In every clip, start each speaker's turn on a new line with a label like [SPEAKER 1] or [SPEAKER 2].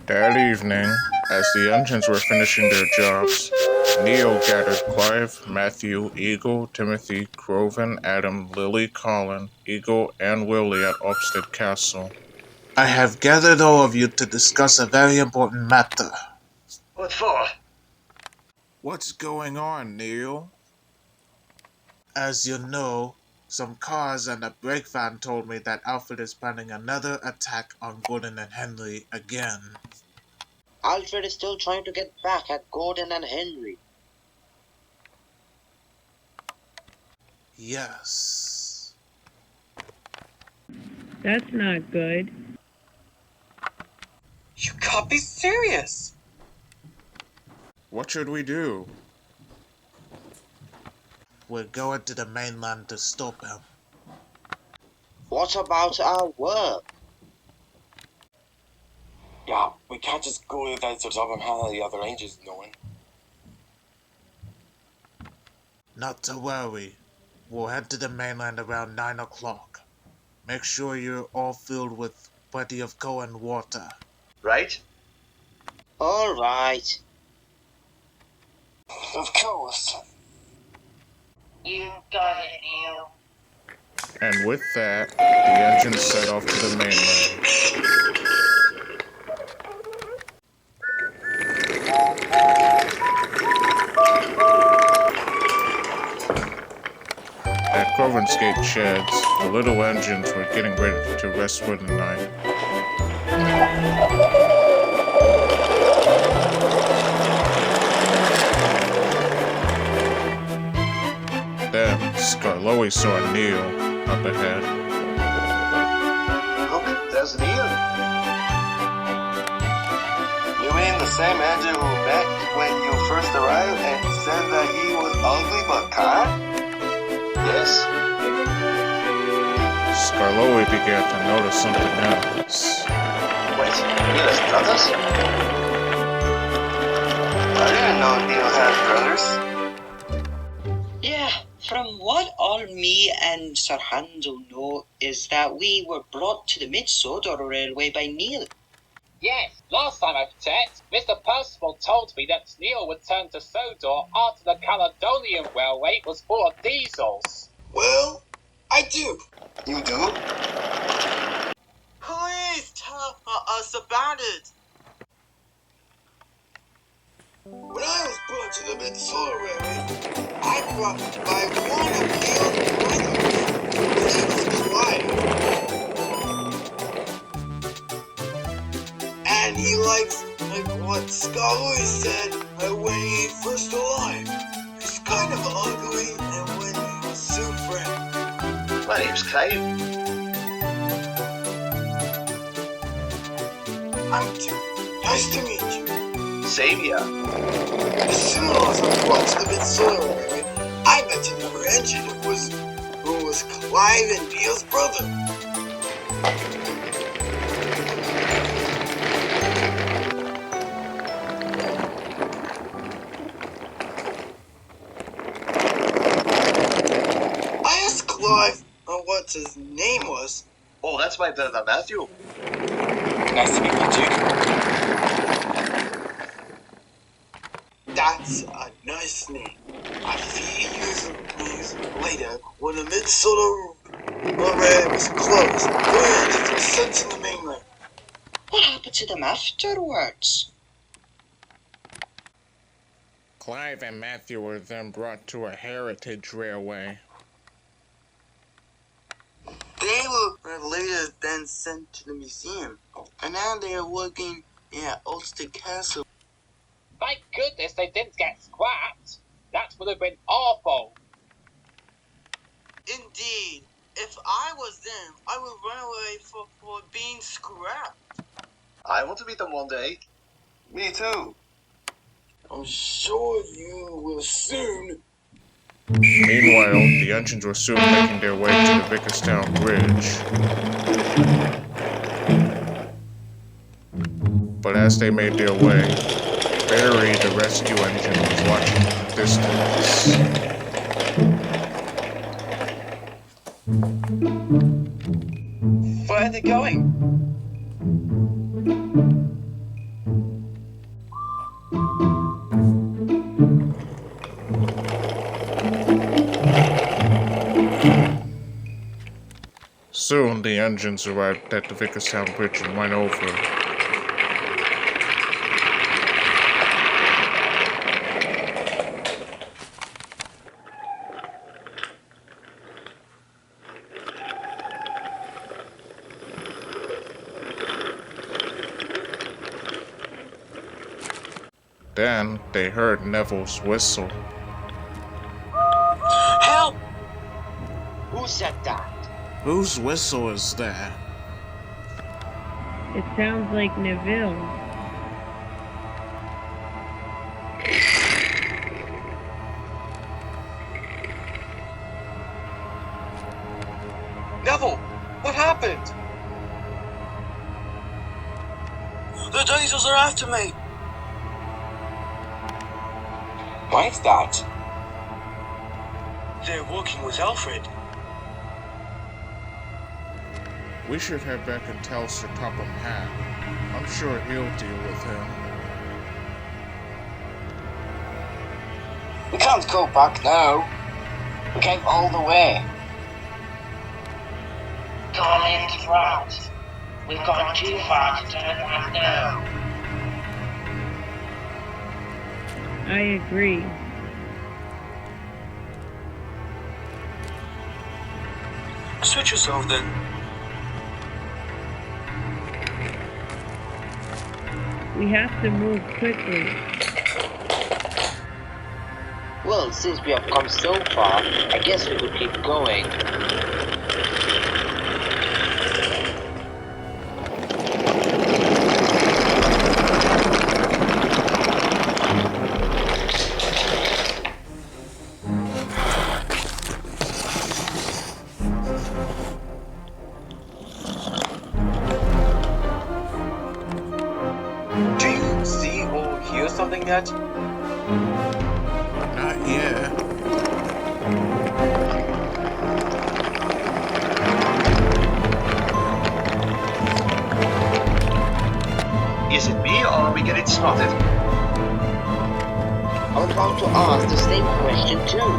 [SPEAKER 1] That evening, as the engines were finishing their jobs, Neo gathered Clive, Matthew, Eagle, Timothy, Crovan, Adam, Lily, Colin, Eagle, and Willie at Upstead Castle.
[SPEAKER 2] I have gathered all of you to discuss a very important matter.
[SPEAKER 3] What for?
[SPEAKER 1] What's going on, Neil?
[SPEAKER 2] As you know, some cars and a brake van told me that Alfred is planning another attack on Gordon and Henry again.
[SPEAKER 4] Alfred is still trying to get back at Gordon and Henry.
[SPEAKER 2] Yes.
[SPEAKER 5] That's not good.
[SPEAKER 3] You can't be serious.
[SPEAKER 1] What should we do?
[SPEAKER 2] We're going to the mainland to stop him.
[SPEAKER 4] What about our work?
[SPEAKER 3] Yeah, we can't just go there to stop him how the other angels knowing.
[SPEAKER 2] Not to worry. We'll head to the mainland around 9 o'clock. Make sure you're all filled with plenty of coal and water.
[SPEAKER 3] Right?
[SPEAKER 4] All right.
[SPEAKER 3] Of course.
[SPEAKER 6] You got it, Neil.
[SPEAKER 1] And with that, the engines set off to the mainland. At Crovan's Gate sheds, the little engines were getting ready to rest for the night. Then, Skarloey saw Neil up ahead.
[SPEAKER 3] Look, there's Neil. You mean the same engine who met when you first arrived and said that he was ugly but kind? Yes.
[SPEAKER 1] Skarloey began to notice something else.
[SPEAKER 3] Wait, Neil's brothers? I didn't know Neil had brothers.
[SPEAKER 4] Yeah, from what all me and Sir Handel know is that we were brought to the Mid-Sodor Railway by Neil.
[SPEAKER 7] Yes, last time I checked, Mr. Percival told me that Neil would turn to Sodor after the Caledonian Railway was full of diesels.
[SPEAKER 3] Well, I do. You do?
[SPEAKER 8] Please tell us about it.
[SPEAKER 3] When I was brought to the Mid-Solar Railway, I brought by one of Neil's brothers. His name was Clive. And he likes, like what Skarloey said when he first arrived. He's kind of ugly, and when he was so friendly. My name's Clive. I'm Tim. Nice to meet you. Same here. As soon as I brought to the Mid-Solar Railway, I met another engine who was Clive and Neil's brother. I asked Clive what his name was. Oh, that's my brother Matthew. Nice to meet you too. That's a nice name. A few years later, when the Mid-Solar Railway was closed, the engines were sent to the mainland.
[SPEAKER 4] What happened to them afterwards?
[SPEAKER 1] Clive and Matthew were then brought to a heritage railway.
[SPEAKER 8] They were later then sent to the museum, and now they are working at Ulster Castle.
[SPEAKER 7] Thank goodness they didn't get scrapped. That would have been awful.
[SPEAKER 8] Indeed, if I was them, I would run away for being scrapped.
[SPEAKER 3] I want to meet them one day. Me too. I'm sure you will soon.
[SPEAKER 1] Meanwhile, the engines were soon making their way to the Vickerstown Bridge. But as they made their way, Barry, the rescue engine, was watching from a distance.
[SPEAKER 8] Where are they going?
[SPEAKER 1] Soon, the engines arrived at the Vickerstown Bridge and went over. Then, they heard Neville's whistle.
[SPEAKER 8] Help!
[SPEAKER 5] Who said that?
[SPEAKER 2] Whose whistle is that?
[SPEAKER 9] It sounds like Neville.
[SPEAKER 5] Neville, what happened?
[SPEAKER 8] The diesels are after me!
[SPEAKER 5] Why's that?
[SPEAKER 8] They're working with Alfred.
[SPEAKER 1] We should head back and tell Sir Topham Hatt. I'm sure he'll deal with him.
[SPEAKER 6] We can't go back now. We came all the way. Colin's right. We've gone too far to turn back now.
[SPEAKER 9] I agree.
[SPEAKER 8] Switch yourself then.
[SPEAKER 9] We have to move quickly.
[SPEAKER 5] Well, since we have come so far, I guess we could keep going.
[SPEAKER 7] Do you see or hear something yet?
[SPEAKER 2] Not yet.
[SPEAKER 7] Is it me or are we getting spotted?
[SPEAKER 5] I was about to ask the same question too.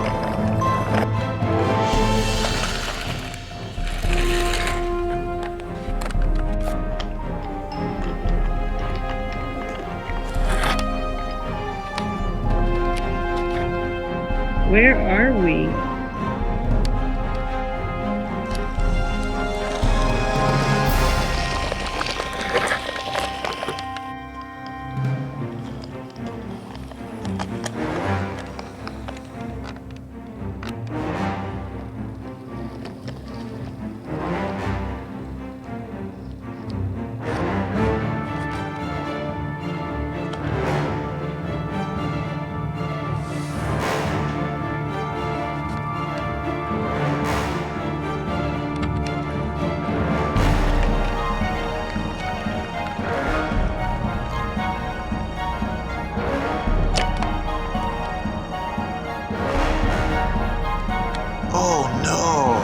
[SPEAKER 9] Where are we?
[SPEAKER 2] Oh no!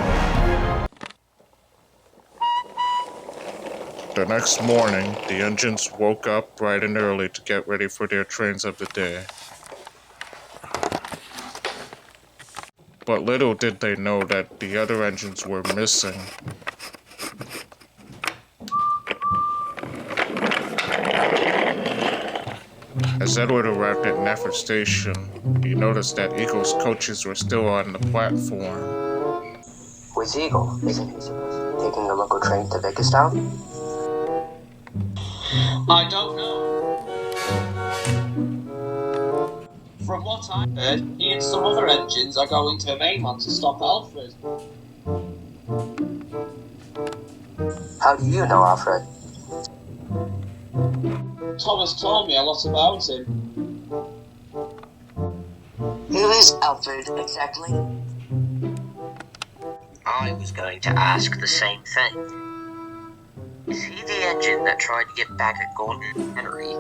[SPEAKER 1] The next morning, the engines woke up bright and early to get ready for their trains of the day. But little did they know that the other engines were missing. As Edward arrived at Stafford Station, he noticed that Eagle's coaches were still on the platform.
[SPEAKER 5] Where's Eagle? Isn't he supposed to be taking a local train to Vickerstown?
[SPEAKER 7] I don't know. From what I heard, he and some other engines are going to the mainland to stop Alfred.
[SPEAKER 5] How do you know Alfred?
[SPEAKER 7] Thomas told me a lot about him.
[SPEAKER 6] Who is Alfred exactly?
[SPEAKER 5] I was going to ask the same thing. Is he the engine that tried to get back at Golden Henry?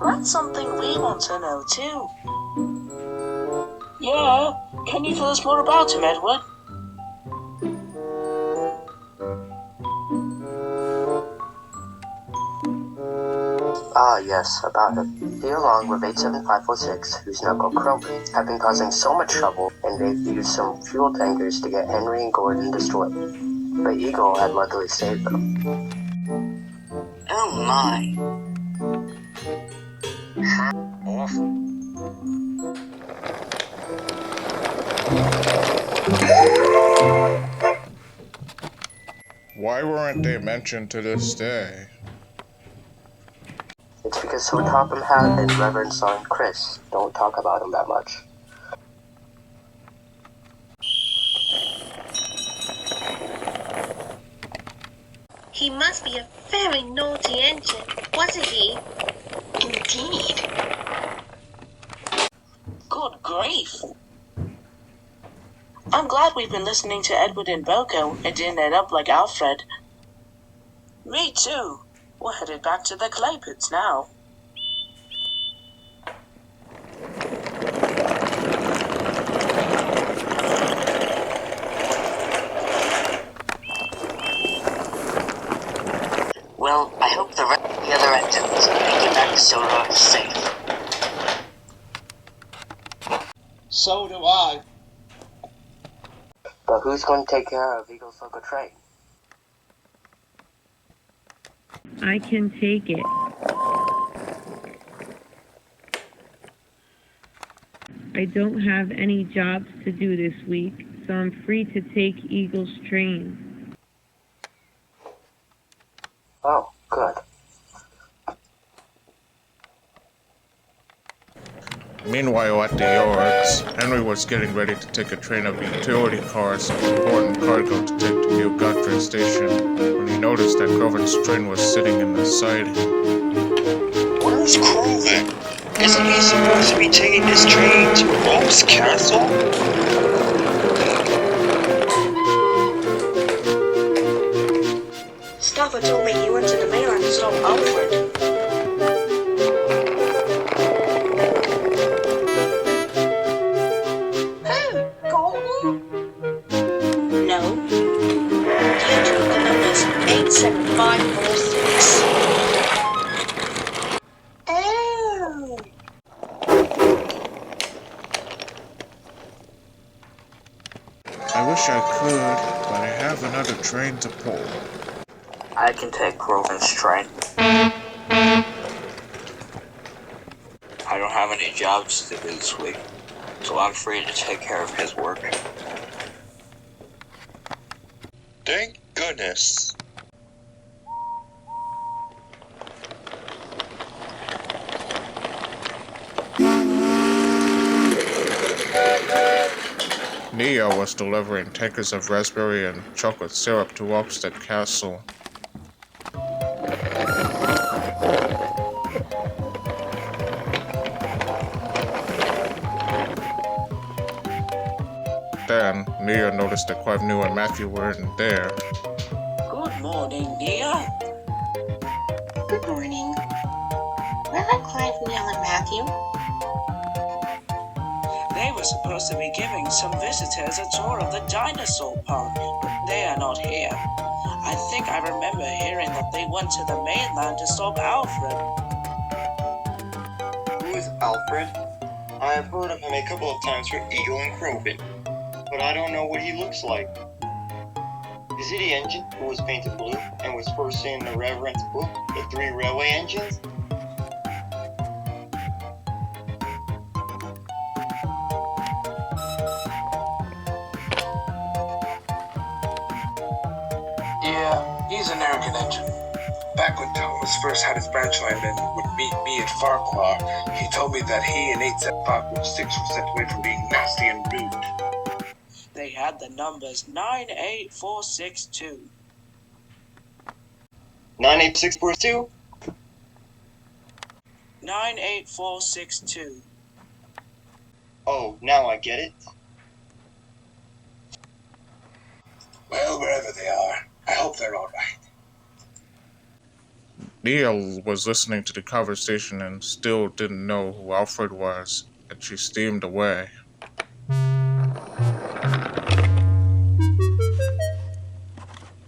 [SPEAKER 6] That's something we want to know too. Yeah, can you tell us more about him, Edward?
[SPEAKER 5] Ah, yes, about it. He, along with 87546, whose knuckle Crovan, have been causing so much trouble, and they've used some fuel tankers to get Henry and Gordon destroyed. But Eagle had luckily saved them.
[SPEAKER 8] Oh my.
[SPEAKER 5] Awful.
[SPEAKER 1] Why weren't they mentioned to this day?
[SPEAKER 5] It's because so Topham Hatt and Reverend Son Chris don't talk about him that much.
[SPEAKER 10] He must be a very naughty engine, wasn't he?
[SPEAKER 6] Indeed. Good grief. I'm glad we've been listening to Edward and Boko and didn't end up like Alfred. Me too. We're headed back to the clay pits now.
[SPEAKER 5] Well, I hope the rest of the other engines make it back to Sodor safe.
[SPEAKER 7] So do I.
[SPEAKER 5] But who's going to take care of Eagle's local train?
[SPEAKER 9] I can take it. I don't have any jobs to do this week, so I'm free to take Eagle's train.
[SPEAKER 5] Oh, good.
[SPEAKER 1] Meanwhile, at the yards, Henry was getting ready to take a train of utility cars and important cargo to take to New Godfrey Station when he noticed that Crovan's train was sitting in the siding.
[SPEAKER 3] Where's Crovan? Isn't he supposed to be taking this train to Rome's castle?
[SPEAKER 6] Stafford told me he went to the mainland to stop Alfred. No. The engine with the numbers 87546. Oh.
[SPEAKER 1] I wish I could, but I have another train to pull.
[SPEAKER 8] I can take Crovan's train. I don't have any jobs to do this week, so I'm free to take care of his work.
[SPEAKER 3] Thank goodness.
[SPEAKER 1] Nia was delivering tankers of raspberry and chocolate syrup to Oxted Castle. Then, Nia noticed that Clive and Matthew weren't there.
[SPEAKER 6] Good morning, Nia.
[SPEAKER 10] Good morning. Where are Clive, Neil, and Matthew?
[SPEAKER 6] They were supposed to be giving some visitors a tour of the dinosaur park, but they are not here. I think I remember hearing that they went to the mainland to stop Alfred.
[SPEAKER 3] Who is Alfred? I have heard of him a couple of times from Eagle and Crovan, but I don't know what he looks like. Is he the engine who was painted blue and was first seen in the Reverend's book, The Three Railway Engines?
[SPEAKER 11] Yeah, he's an arrogant engine. Back when Thomas first had his branch line and would meet me at Farquhar, he told me that he and 87546 were sent away from being nasty and rude.
[SPEAKER 6] They had the numbers 98462.
[SPEAKER 3] 98642?
[SPEAKER 6] 98462.
[SPEAKER 3] Oh, now I get it.
[SPEAKER 11] Well, wherever they are, I hope they're all right.
[SPEAKER 1] Neil was listening to the conversation and still didn't know who Alfred was, and she steamed away.